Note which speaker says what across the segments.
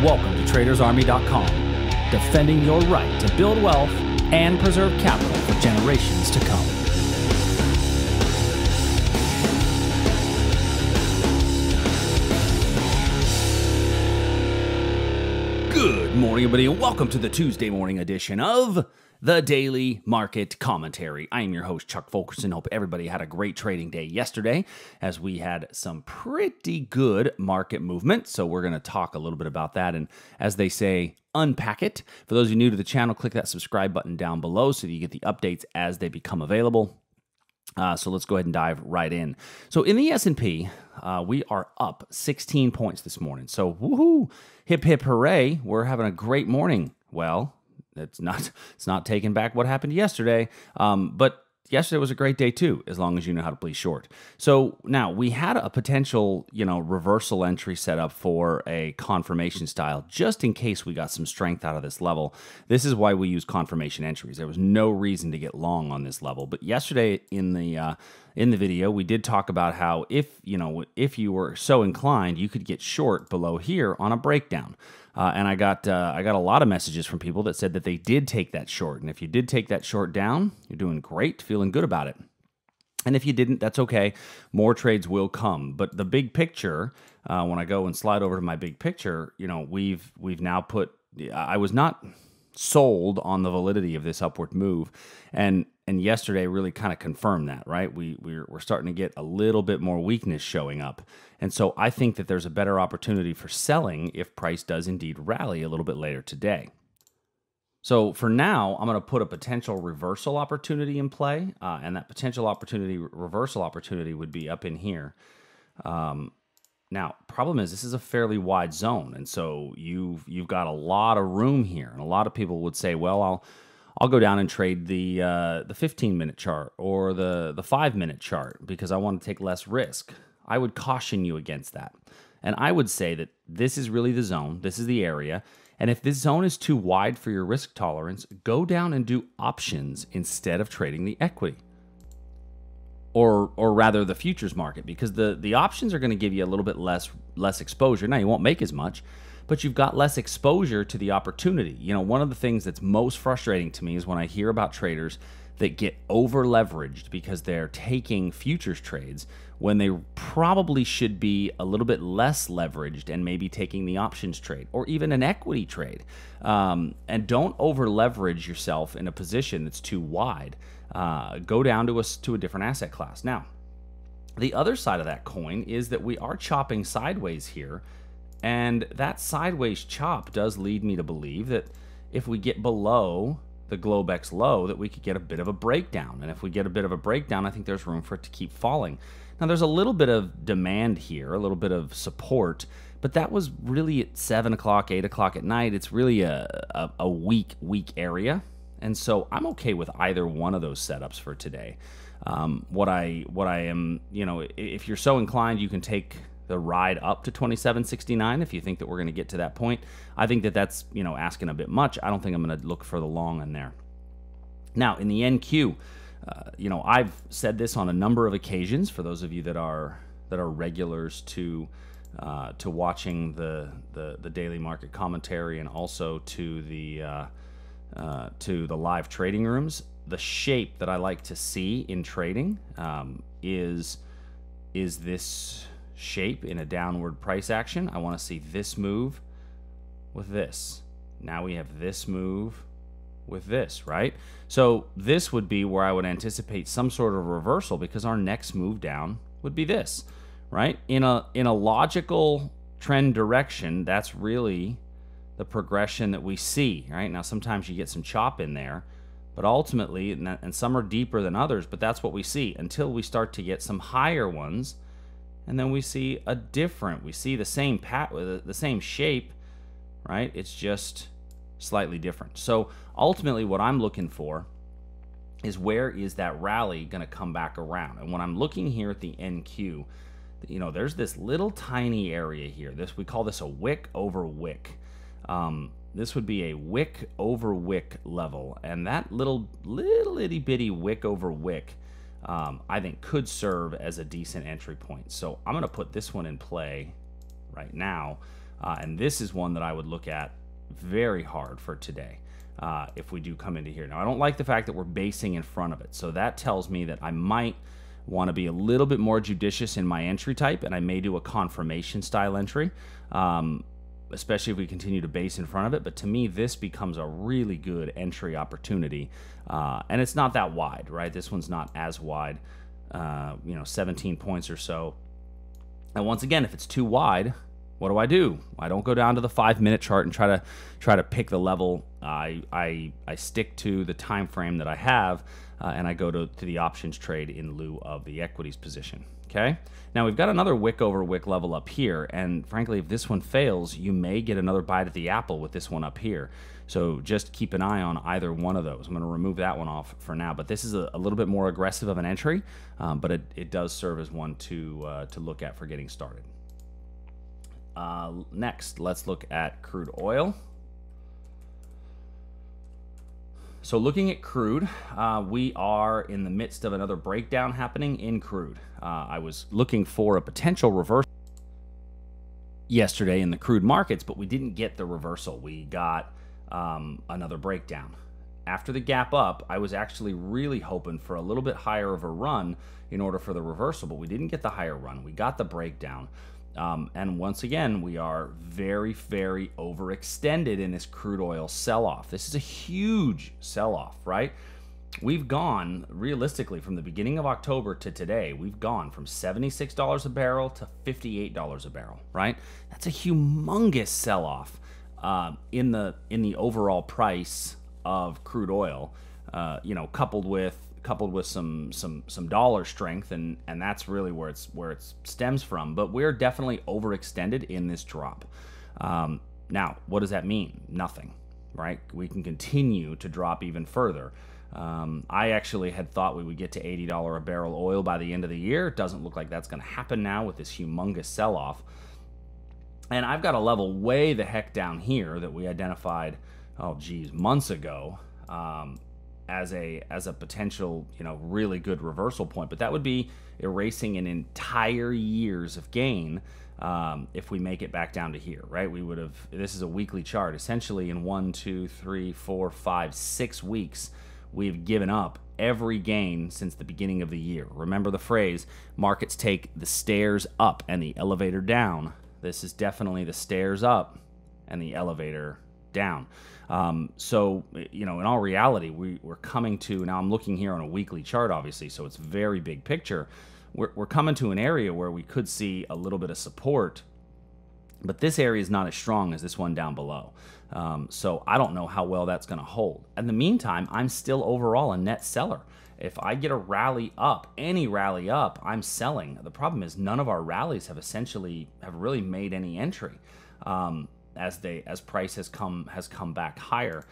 Speaker 1: Welcome to TradersArmy.com, defending your right to build wealth and preserve capital for generations to come. Good morning, everybody, and welcome to the Tuesday morning edition of the Daily Market Commentary. I am your host, Chuck Fulkerson. Hope everybody had a great trading day yesterday as we had some pretty good market movement. So we're going to talk a little bit about that and, as they say, unpack it. For those of you new to the channel, click that subscribe button down below so that you get the updates as they become available. So let's go ahead and dive right in. So in the S&P, we are up 16 points this morning. So woohoo, hip hip hooray, we're having a great morning. Well, it's not taking back what happened yesterday, but yesterday was a great day too, as long as you know how to play short. So now we had a potential, reversal entry set up for a confirmation style, just in case we got some strength out of this level. This is why we use confirmation entries. There was no reason to get long on this level, but yesterday in the video, we did talk about how if you were so inclined, you could get short below here on a breakdown. And I got a lot of messages from people that said that they did take that short. And if you did take that short down, you're doing great, feeling good about it. And if you didn't, that's okay. More trades will come. But the big picture, when I go and slide over to my big picture, we've now put. I was not sold on the validity of this upward move, and yesterday really kind of confirmed that, right? We're starting to get a little bit more weakness showing up. And so I think that there's a better opportunity for selling if price does indeed rally a little bit later today. So for now, I'm going to put a potential reversal opportunity in play, and that potential reversal opportunity would be up in here. Now, problem is this is a fairly wide zone, and so you've got a lot of room here, and a lot of people would say, well, I'll go down and trade the 15-minute chart or the 5-minute chart because I want to take less risk. I would caution you against that. And I would say that this is really the zone. This is the area. And if this zone is too wide for your risk tolerance, go down and do options instead of trading the equity. Or rather the futures market, because the options are going to give you a little bit less exposure. Now, you won't make as much, but you've got less exposure to the opportunity. One of the things that's most frustrating to me is when I hear about traders that get over leveraged because they're taking futures trades when they probably should be a little bit less leveraged and maybe taking the options trade or even an equity trade. And don't over leverage yourself in a position that's too wide. Go down to a different asset class. Now, the other side of that coin is that we are chopping sideways here, and that sideways chop does lead me to believe that if we get below the Globex low, that we could get a bit of a breakdown. And if we get a bit of a breakdown, I think there's room for it to keep falling. Now, there's a little bit of demand here, a little bit of support, but that was really at 7 o'clock, 8 o'clock at night. It's really a weak area. And so I'm okay with either one of those setups for today. What I am, if you're so inclined, you can take the ride up to 27.69 if you think that we're going to get to that point. I think that that's, asking a bit much. I don't think I'm going to look for the long in there. Now, in the NQ, I've said this on a number of occasions for those of you that are regulars to watching the daily market commentary and also to the live trading rooms. The shape that I like to see in trading is this shape in a downward price action. I want to see this move with this. Now we have this move with this, right? So this would be where I would anticipate some sort of reversal because our next move down would be this, right? In a logical trend direction, that's really the progression that we see, right? Now, sometimes you get some chop in there, but ultimately, and some are deeper than others, but that's what we see until we start to get some higher ones. And then we see we see the same the same shape, right? It's just slightly different. So ultimately what I'm looking for is where is that rally going to come back around? And when I'm looking here at the NQ, there's this little tiny area here. We call this a wick over wick. This would be a wick over wick level. And that little itty bitty wick over wick I think could serve as a decent entry point. So I'm going to put this one in play right now. And this is one that I would look at very hard for today if we do come into here. Now, I don't like the fact that we're basing in front of it. So that tells me that I might want to be a little bit more judicious in my entry type, and I may do a confirmation style entry, especially if we continue to base in front of it. But to me, this becomes a really good entry opportunity. And it's not that wide, right? This one's not as wide, 17 points or so. And once again, if it's too wide, what do? I don't go down to the 5-minute chart and try to pick the level. I stick to the time frame that I have, and I go to the options trade in lieu of the equities position. Okay. Now we've got another wick over wick level up here, and frankly, if this one fails, you may get another bite at the apple with this one up here. So just keep an eye on either one of those. I'm going to remove that one off for now, but this is a little bit more aggressive of an entry, but it does serve as one to look at for getting started. Next, let's look at crude oil. So looking at crude, we are in the midst of another breakdown happening in crude. I was looking for a potential reversal yesterday in the crude markets, but we didn't get the reversal. We got another breakdown. After the gap up, I was actually really hoping for a little bit higher of a run in order for the reversal, but we didn't get the higher run. We got the breakdown. And once again, we are very, very overextended in this crude oil sell-off. This is a huge sell-off, right? We've gone, realistically, from the beginning of October to today, we've gone from $76 a barrel to $58 a barrel, right? That's a humongous sell-off in the overall price of crude oil, coupled with some dollar strength, and that's really where it stems from. But we're definitely overextended in this drop. Now, what does that mean? Nothing, right? We can continue to drop even further. I actually had thought we would get to $80 a barrel oil by the end of the year. It doesn't look like that's going to happen now with this humongous sell-off. And I've got a level way the heck down here that we identified, months ago, as a potential, really good reversal point. But that would be erasing an entire year's of gain if we make it back down to here, right? We would have, this is a weekly chart. Essentially in 1, 2, 3, 4, 5, 6 weeks, we've given up every gain since the beginning of the year. Remember the phrase, markets take the stairs up and the elevator down. This is definitely the stairs up and the elevator down. So, in all reality, we're coming to, now I'm looking here on a weekly chart, obviously, so it's very big picture. We're coming to an area where we could see a little bit of support, but this area is not as strong as this one down below. So I don't know how well that's going to hold. In the meantime, I'm still overall a net seller. If I get a rally up, any rally up, I'm selling. The problem is none of our rallies have really made any entry. As price has come back higher,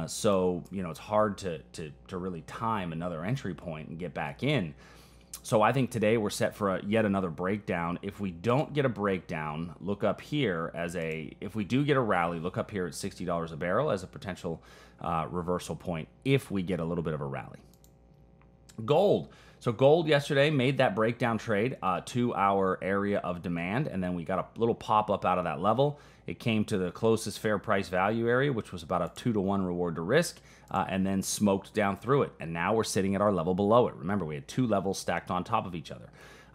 Speaker 1: so it's hard to really time another entry point and get back in. So I think today we're set for yet another breakdown. If we don't get a breakdown, look up here if we do get a rally, look up here at $60 a barrel as a potential reversal point if we get a little bit of a rally. Gold. So gold yesterday made that breakdown trade to our area of demand, and then we got a little pop up out of that level. It came to the closest fair price value area, which was about a 2-to-1 reward to risk, and then smoked down through it. And now we're sitting at our level below it. Remember, we had 2 levels stacked on top of each other.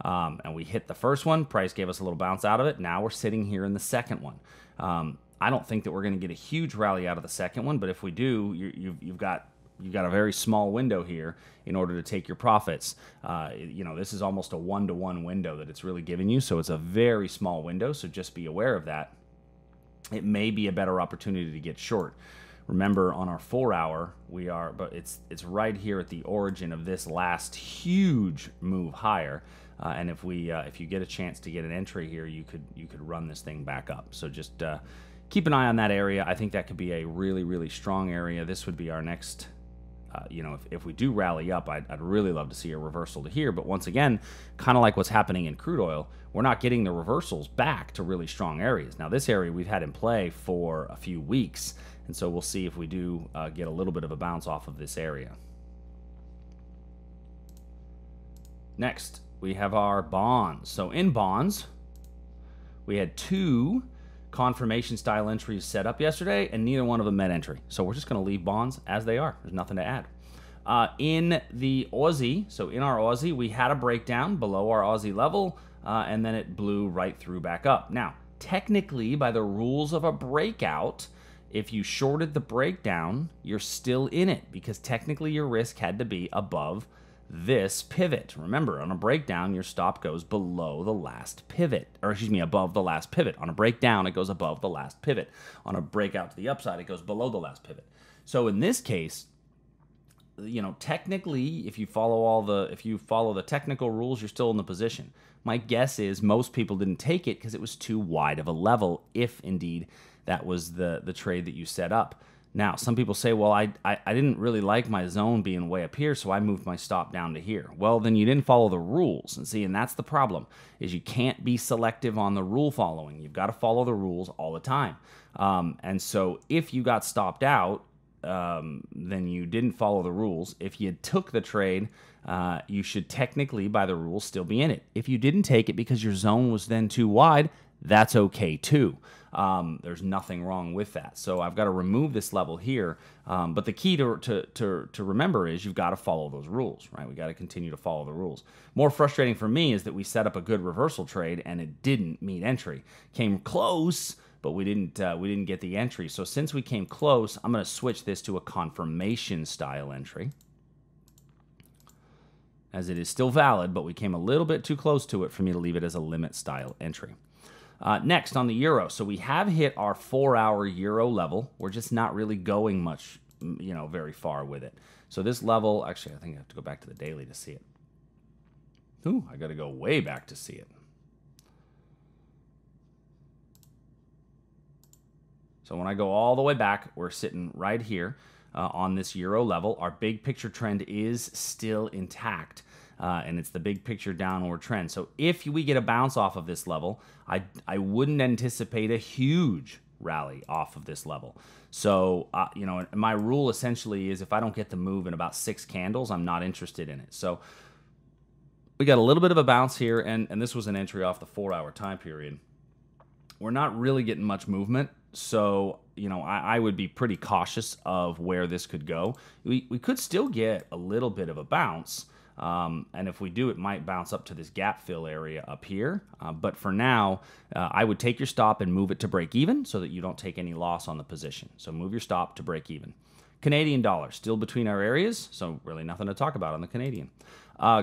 Speaker 1: And we hit the first one. Price gave us a little bounce out of it. Now we're sitting here in the second one. I don't think that we're going to get a huge rally out of the second one, but if we do, you've got a very small window here in order to take your profits. This is almost a 1-to-1 window that it's really giving you, so it's a very small window, so just be aware of that. It may be a better opportunity to get short. Remember, on our 4-hour, but it's right here at the origin of this last huge move higher. And if you get a chance to get an entry here, you could run this thing back up. So just keep an eye on that area. I think that could be a really, really strong area. This would be our next. If we do rally up, I'd really love to see a reversal to here. But once again, kind of like what's happening in crude oil, we're not getting the reversals back to really strong areas. Now, this area we've had in play for a few weeks, and so we'll see if we do get a little bit of a bounce off of this area. Next, we have our bonds. So in bonds, we had 2 confirmation style entries set up yesterday, and neither one of them met entry. So we're just going to leave bonds as they are. There's nothing to add. In the Aussie, so in our Aussie, we had a breakdown below our Aussie level, and then it blew right through back up. Now, technically, by the rules of a breakout, if you shorted the breakdown, you're still in it because technically your risk had to be above this pivot. Remember, on a breakdown, your stop goes below the last pivot, or excuse me, above the last pivot. On a breakdown, it goes above the last pivot. On a breakout to the upside, it goes below the last pivot. So in this case, you know, technically, if you follow the technical rules, you're still in the position. My guess is most people didn't take it because it was too wide of a level, if indeed that was the trade that you set up. Now, some people say, well, I didn't really like my zone being way up here, so I moved my stop down to here. Well, then you didn't follow the rules. And see, and that's the problem, is you can't be selective on the rule following. You've got to follow the rules all the time. And so if you got stopped out, then you didn't follow the rules. If you took the trade, you should technically, by the rules, still be in it. If you didn't take it because your zone was then too wide, that's okay too. There's nothing wrong with that. So I've got to remove this level here. But the key to remember is you've got to follow those rules, right? We got to continue to follow the rules. More frustrating for me is that we set up a good reversal trade and it didn't meet entry. Came close, but we didn't get the entry. So since we came close, I'm going to switch this to a confirmation style entry, as it is still valid, but we came a little bit too close to it for me to leave it as a limit style entry. Next, on the euro. So we have hit our 4-hour euro level. We're just not really going much, you know, very far with it. So this level, actually, I think I have to go back to the daily to see it. Ooh, I got to go way back to see it. So when I go all the way back, we're sitting right here on this euro level. Our big picture trend is still intact, and it's the big picture downward trend. So if we get a bounce off of this level, I wouldn't anticipate a huge rally off of this level. So, you know, my rule essentially is if I don't get the move in about 6 candles, I'm not interested in it. So we got a little bit of a bounce here, and this was an entry off the 4-hour time period. We're not really getting much movement. So, you know, I would be pretty cautious of where this could go. We could still get a little bit of a bounce. And if we do, it might bounce up to this gap fill area up here. But for now, I would take your stop and move it to break even so that you don't take any loss on the position. So move your stop to break even. Canadian dollar, still between our areas. So really nothing to talk about on the Canadian.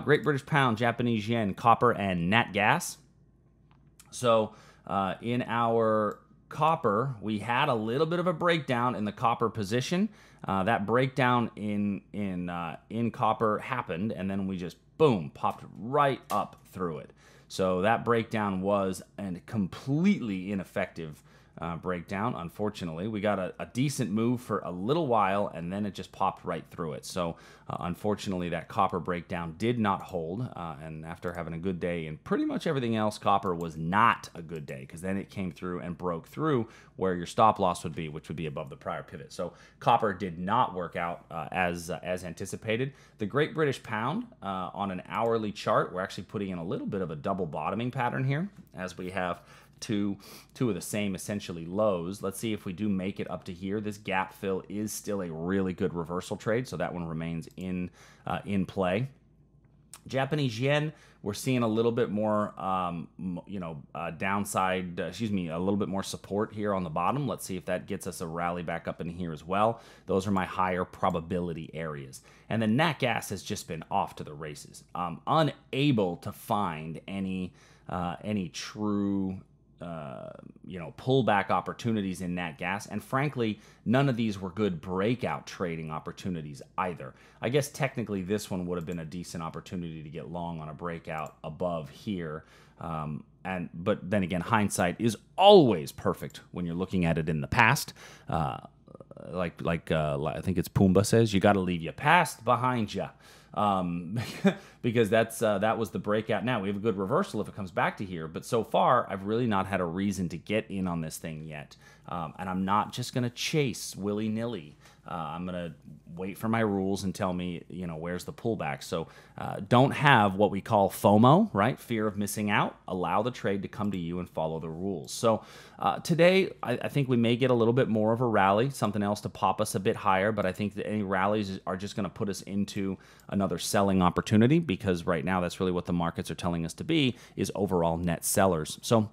Speaker 1: Great British pound, Japanese yen, copper, and nat gas. So in our copper, we had a little bit of a breakdown in the copper position. That breakdown in copper happened, and then we just, boom, popped right up through it. So that breakdown was a completely ineffective breakdown, unfortunately. We got a decent move for a little while, and then it just popped right through it. So unfortunately, that copper breakdown did not hold, and after having a good day and pretty much everything else, copper was not a good day, because then it came through and broke through where your stop loss would be, which would be above the prior pivot. So copper did not work out as anticipated. The Great British Pound, on an hourly chart, we're actually putting in a little bit of a double bottoming pattern here, as we have two of the same essentially lows. Let's see if we do make it up to here. This gap fill is still a really good reversal trade, so that one remains in play. Japanese yen, we're seeing a little bit more, downside, a little bit more support here on the bottom. Let's see if that gets us a rally back up in here as well. Those are my higher probability areas. And the nat gas has just been off to the races. Unable to find any true pullback opportunities in nat gas, and frankly, none of these were good breakout trading opportunities either. I guess technically this one would have been a decent opportunity to get long on a breakout above here, but then again, hindsight is always perfect when you're looking at it in the past. I think it's Pumbaa says, you got to leave your past behind you. because that was the breakout. Now we have a good reversal if it comes back to here, but so far I've really not had a reason to get in on this thing yet, and I'm not just going to chase willy-nilly. I'm going to wait for my rules and tell me, where's the pullback. So don't have what we call FOMO, right? Fear of missing out. Allow the trade to come to you and follow the rules. So today, I think we may get a little bit more of a rally, something else to pop us a bit higher, but I think that any rallies are just going to put us into another selling opportunity, because right now that's really what the markets are telling us to be, is overall net sellers. So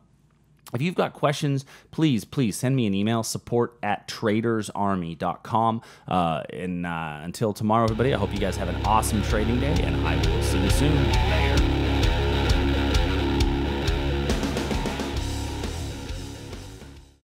Speaker 1: if you've got questions, please send me an email, support@tradersarmy.com. Until tomorrow, everybody, I hope you guys have an awesome trading day, and I will see you soon.